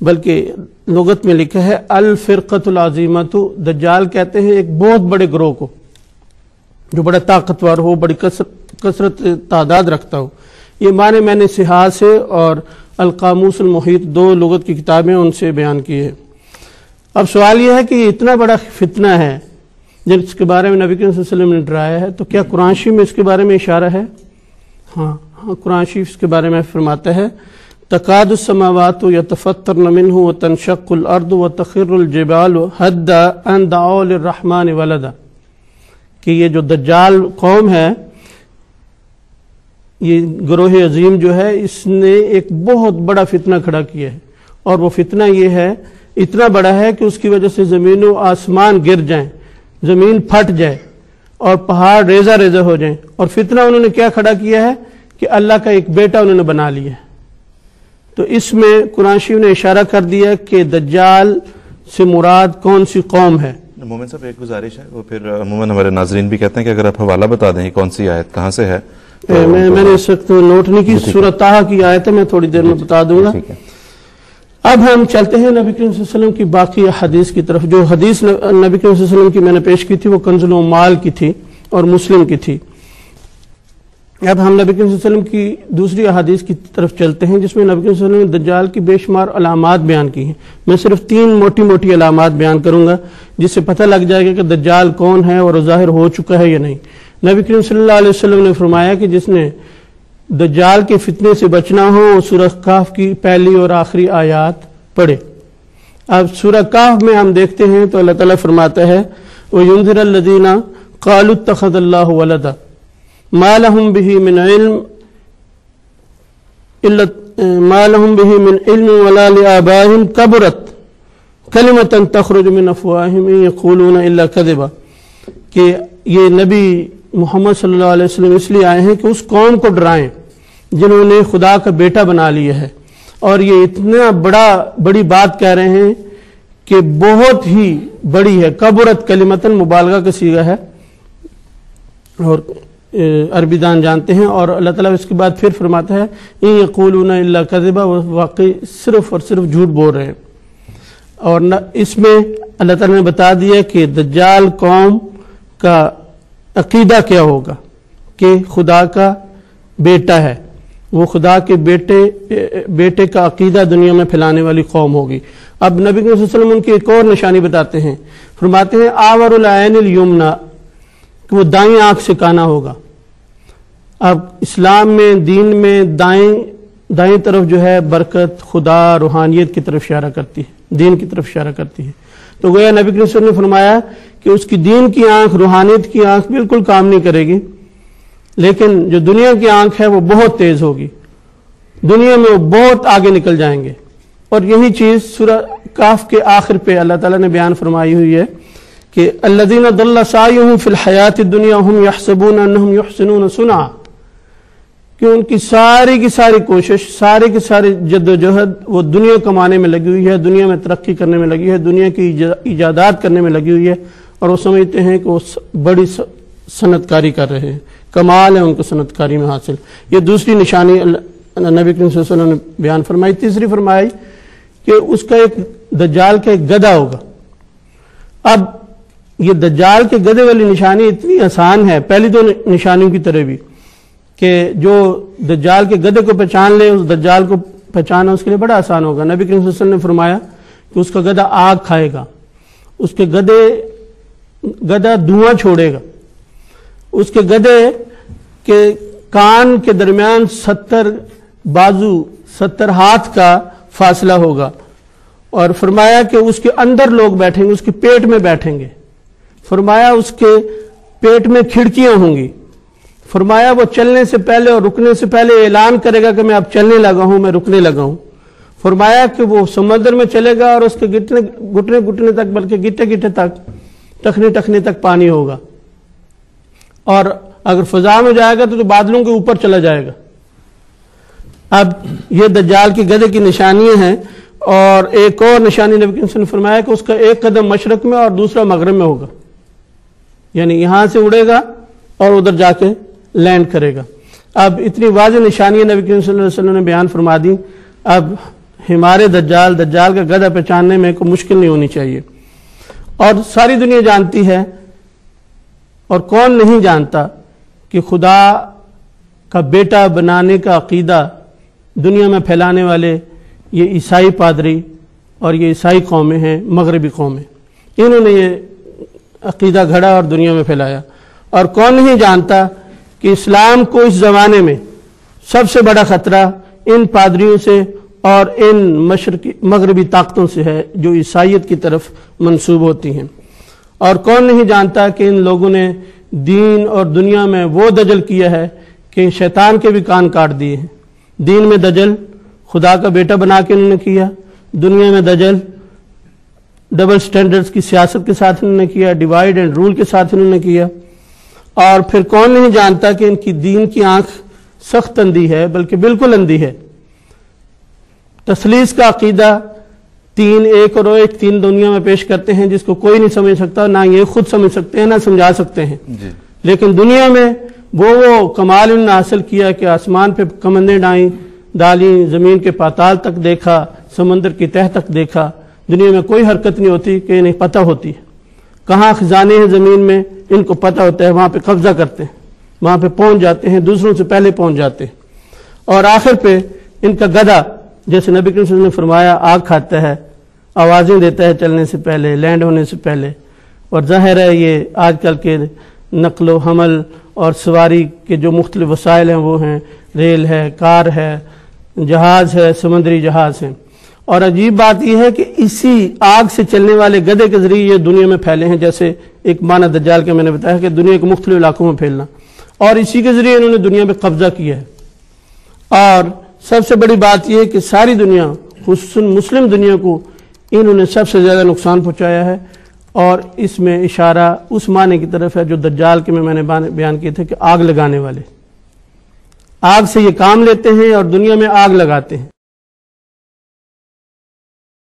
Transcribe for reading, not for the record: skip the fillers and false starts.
بلکہ لغت میں لکھا ہے الفرقۃ العظیمۃ، دجال کہتے ہیں ایک بہت بڑے گروہ کو جو بڑا طاقتور ہو، بڑی کثرت تعداد رکھتا ہو. یہ معنی میں نے سیاح سے اور القاموس المحیط 2 لغت کی کتابیں ان سے بیان کی ہے. اب سوال یہ ہے کہ یہ اتنا بڑا فتنہ ہے جس کے بارے میں نبی کریم صلی اللہ علیہ وسلم نے ڈرایا ہے، تو کیا قرآن شریف میں اس کے بارے میں اشارہ ہے؟ ہاں قرآن شریف اس کے بارے میں فرماتا ہے تکاد السماوات یتفطرن منہ وتنشق الارض وتخر الجبال حدا ان دعوا للرحمن ولدا، کہ یہ جو دجال قوم ہے، یہ گروہ عظیم جو ہے، اس نے ایک بہت بڑا فتنہ کھڑا کیا ہے، اور وہ فتنہ یہ ہے اتنا بڑا ہے کہ اس کی وجہ سے زمین و آسمان گر جائیں، زمین پھٹ جائے اور پہاڑ ریزہ ریزہ ہو جائیں. اور فتنہ انہوں نے کیا کھڑا کیا ہے کہ اللہ کا ایک بیٹا انہوں نے بنا لیا ہے. تو اس میں قرآن شریف نے اشارہ کر دیا کہ دجال سے مراد کون سی قوم ہے. مومن صاحب ایک گزارش ہے، وہ پھر عموماً ہمارے ناظرین بھی کہتے ہیں کہ اگر آپ حوالہ بتا دیں کون سی آیت کہاں سے ہے. میں نے اس وقت نوٹ نہیں کی، سورۃ طٰہٰ کی آیت ہے، میں تھوڑی دیر میں بتا دوں گا. اب ہم چلتے ہیں نبی کریم صلی اللہ علیہ وسلم کی باقی حدیث کی طرف. جو حدیث نبی کریم صلی اللہ علیہ وسلم کی میں نے پیش کی تھی وہ کنز الاموال کی تھی اور مسلم کی تھی. اب ہم نبی کریم صلی اللہ علیہ وسلم کی دوسری احادیث کی طرف چلتے ہیں جس میں نبی کریم صلی اللہ علیہ وسلم نے دجال کی بے شمار علامات بیان کی ہیں. میں صرف 3 موٹی موٹی علامات بیان کروں گا جس سے پتہ لگ جائے گا کہ دجال کون ہے اور ظاہر ہو چکا ہے یا نہیں. نبی کریم صلی اللہ علیہ وسلم نے فرمایا کہ جس نے دجال کے فتنے سے بچنا ہو وہ سورہ کہف کی پہلی اور آخری آیات پڑھے. اب سورہ کہف میں ہم دیکھتے ہیں تو اللہ تعالیٰ فرماتا ہے وَيُنذِرَ الَّذِينَ قَالُوا اتَّخَذَ اللَّهُ وَلَدًا مَا لَهُم بِهِ مِنْ عِلْمٍ وَلَا لِآبَائِهِمْ كَبُرَتْ كَلِمَةً تَخْرُجُ مِنْ أَفْوَاهِهِمْ إِنْ يَقُولُونَ إِلَّا كَذِبًا، کہ یہ نبی محمد صلی اللہ علیہ وسلم اس لیے آئے ہیں کہ اس قوم کو ڈرائیں جنہوں نے خدا کا بیٹا بنا لیا ہے، اور یہ اتنا بڑی بات کہہ رہے ہیں کہ بہت ہی بڑی ہے. کبرت کلمتن مبالغہ کا صیغہ ہے اور عربی دان جانتے ہیں. اور اللہ تعالیٰ اس کے بعد پھر فرماتا ہے ان یقولون الا کذبا، واقعی صرف اور صرف جھوٹ بول رہے ہیں. اور اس میں اللہ تعالیٰ نے بتا دیا کہ دجال قوم کا عقیدہ کیا ہوگا کہ خدا کا بیٹا ہے، وہ خدا کے بیٹے کا عقیدہ دنیا میں پھیلانے والی قوم ہوگی. اب نبی صلی اللہ علیہ وسلم ان کی ایک اور نشانی بتاتے ہیں، فرماتے ہیں آور العین الیمنا، کہ وہ دائیں آنکھ سے کانا ہوگا. اب اسلام میں دین میں دائیں طرف جو ہے برکت، خدا، روحانیت کی طرف اشارہ کرتی ہے، دین کی طرف اشارہ کرتی ہے. تو گویا نبی صلی اللہ علیہ وسلم نے فرمایا کہ اس کی دین کی آنکھ، روحانیت کی آنکھ بالکل کام نہیں کرے گی، لیکن جو دنیا کی آنکھ ہے وہ بہت تیز ہوگی، دنیا میں وہ بہت آگے نکل جائیں گے. اور یہی چیز سورہ کہف کے آخر پہ اللہ تعالیٰ نے بیان فرمائی ہوئی ہے کہ الذین ضل سعیہم فی الحیات الدنیا ہم یحسبون انہم یحسنون صنعا، کہ ان کی ساری کوشش، ساری کی ساری جد و جہد وہ دنیا کمانے میں لگی ہوئی ہے، دنیا میں ترقی کرنے میں لگی ہے، دنیا کی ایجادات کرنے میں لگی ہوئی ہے، اور وہ سمجھتے ہیں کہ وہ بڑی صنعت کاری کر رہے ہیں، کمال ہے ان کو صنعت کاری میں حاصل. یہ دوسری نشانی نبی کریم صلی اللہ علیہ وسلم نے بیان فرمائی. تیسری فرمائی کہ اس کا ایک دجال کا ایک گدھا ہوگا. اب یہ دجال کے گدھے والی نشانی اتنی آسان ہے پہلی 2 نشانیوں کی طرح بھی، کہ جو دجال کے گدھے کو پہچان لے اس دجال کو پہچانا اس کے لیے بڑا آسان ہوگا. نبی کریم صلی اللہ علیہ وسلم نے فرمایا کہ اس کا گدھا آگ کھائے گا، اس کے گدھا دھواں چھوڑے گا، اس کے گدھے کے کان کے درمیان 70 بازو 70 ہاتھ کا فاصلہ ہوگا. اور فرمایا کہ اس کے اندر لوگ بیٹھیں گے، اس کے پیٹ میں بیٹھیں گے. فرمایا اس کے پیٹ میں کھڑکیاں ہوں گی. فرمایا وہ چلنے سے پہلے اور رکنے سے پہلے اعلان کرے گا کہ میں اب چلنے لگا ہوں، میں رکنے لگا ہوں. فرمایا کہ وہ سمندر میں چلے گا اور اس کے گھٹنے تک، بلکہ گٹے تک، ٹخنے تک پانی ہوگا. اور اگر فضا میں جائے گا تو بادلوں کے اوپر چلا جائے گا. اب یہ دجال کی گدھے کی نشانیاں ہیں. اور ایک اور نشانی نبی صلی اللہ علیہ وسلم نے فرمایا کہ اس کا ایک قدم مشرق میں اور دوسرا مغرب میں ہوگا، یعنی یہاں سے اڑے گا اور ادھر جا کے لینڈ کرے گا. اب اتنی واضح نشانیاں نبی صلی اللہ علیہ وسلم نے بیان فرما دی. اب ہمارے دجال کا گدھا پہچاننے میں کوئی مشکل نہیں ہونی چاہیے. اور ساری دنیا جانتی ہے اور کون نہیں جانتا کہ خدا کا بیٹا بنانے کا عقیدہ دنیا میں پھیلانے والے یہ عیسائی پادری اور یہ عیسائی قومیں ہیں، مغربی قومیں. انہوں نے یہ عقیدہ گھڑا اور دنیا میں پھیلایا. اور کون نہیں جانتا کہ اسلام کو اس زمانے میں سب سے بڑا خطرہ ان پادریوں سے اور ان مغربی طاقتوں سے ہے جو عیسائیت کی طرف منسوب ہوتی ہیں. اور کون نہیں جانتا کہ ان لوگوں نے دین اور دنیا میں وہ دجل کیا ہے کہ شیطان کے بھی کان کاٹ دیے ہیں. دین میں دجل خدا کا بیٹا بنا کے انہوں نے کیا، دنیا میں دجل ڈبل سٹینڈرڈز کی سیاست کے ساتھ انہوں نے کیا، ڈیوائیڈ اینڈ رول کے ساتھ انہوں نے کیا. اور پھر کون نہیں جانتا کہ ان کی دین کی آنکھ سخت اندھی ہے، بلکہ بالکل اندھی ہے. تثلیث کا عقیدہ تین ایک اور ایک تین دنیا میں پیش کرتے ہیں جس کو کوئی نہیں سمجھ سکتا، نہ یہ خود سمجھ سکتے ہیں نہ سمجھا سکتے ہیں. لیکن دنیا میں وہ کمال انہوں نے حاصل کیا کہ آسمان پہ کمندیں ڈالیں، زمین کے پاتال تک دیکھا، سمندر کی تہ تک دیکھا. دنیا میں کوئی حرکت نہیں ہوتی کہ انہیں پتہ ہوتی ہے کہاں خزانے ہیں زمین میں، ان کو پتہ ہوتا ہے، وہاں پہ قبضہ کرتے ہیں، وہاں پہ پہنچ جاتے ہیں، دوسروں سے پہلے پہنچ جاتے ہیں. اور آخر پہ ان کا گدھا جیسے نبی کریم صلی اللہ علیہ وسلم نے فرمایا آگ کھاتا ہے، آوازیں دیتا ہے چلنے سے پہلے، لینڈ ہونے سے پہلے. اور ظاہر ہے یہ آج کل کے نقل و حمل اور سواری کے جو مختلف وسائل ہیں وہ ہیں، ریل ہے، کار ہے، جہاز ہے، سمندری جہاز ہیں. اور عجیب بات یہ ہے کہ اسی آگ سے چلنے والے گدھے کے ذریعے یہ دنیا میں پھیلے ہیں. جیسے ایک معنی دجال کے میں نے بتایا کہ دنیا کے مختلف علاقوں میں پھیلنا، اور اسی کے ذریعے انہوں نے دنیا پہ قبضہ کیا ہے. اور سب سے بڑی بات یہ ہے کہ ساری دنیا خصوصاً مسلم دنیا کو انہوں نے سب سے زیادہ نقصان پہنچایا ہے. اور اس میں اشارہ اس معنی کی طرف ہے جو دجال کے میں نے بیان کیے تھے کہ آگ لگانے والے، آگ سے یہ کام لیتے ہیں اور دنیا میں آگ لگاتے ہیں.